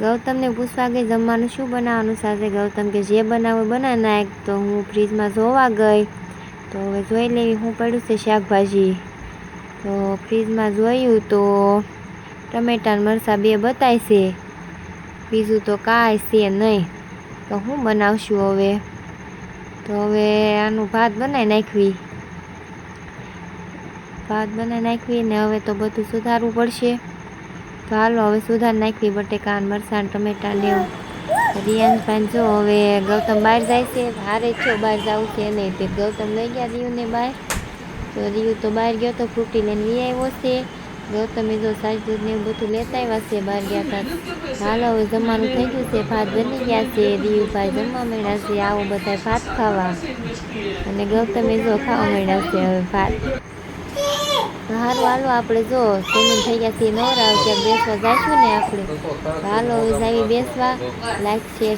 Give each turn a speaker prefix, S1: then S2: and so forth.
S1: ગૌતમને પૂછવા ગઈ જમવાનું શું બનાવવાનું સાથે. ગૌતમ કે જે બનાવું બનાવી નાખ. તો હું ફ્રીજમાં જોવા ગઈ તો હવે જોઈ લેવી શું પડ્યું છે શાકભાજી. તો ફ્રીજમાં જોયું તો ટમેટા મરચાં 2 બતાય છે, બીજું તો કાંઈ છે નહીં. તો હું બનાવશું હવે. તો હવે આનું ભાત બનાવી નાખવી ને હવે તો બધું સુધારવું પડશે. તો હાલો હવે સુધાર નાખવી બટેકા મરચાં ટમેટાં ને એવું. રિયાન્શભાઈ જો હવે ગૌતમ બહાર જાય છે, હારે છો બહાર જવું છે નહીં. તે ગૌતમ લઈ ગયા રીયુને બહાર. તો રીયુ તો બહાર ગયો તો ફ્રૂટી લઈને વી આવ્યો છે. ગૌતમે જો સાજ દૂધ ને એવું બધું લેતા આવ્યા છે બહાર ગયા હતા. હાલો હવે જમવાનું થઈ ગયું છે, ભાત બની ગયા છે. રીયુભાઈ જમવા મળ્યા છે, આવો બધા ભાત ખાવા. અને ગૌતમે જો ખાવા મળ્યા છે હવે ભાત. હારું હાલો આપણે જો જમીન થઈ ગયા છે નવરા, ક્યાંક બેસવા જઈશું ને આપણે. હાલો હવે જાવી બેસવા. Like share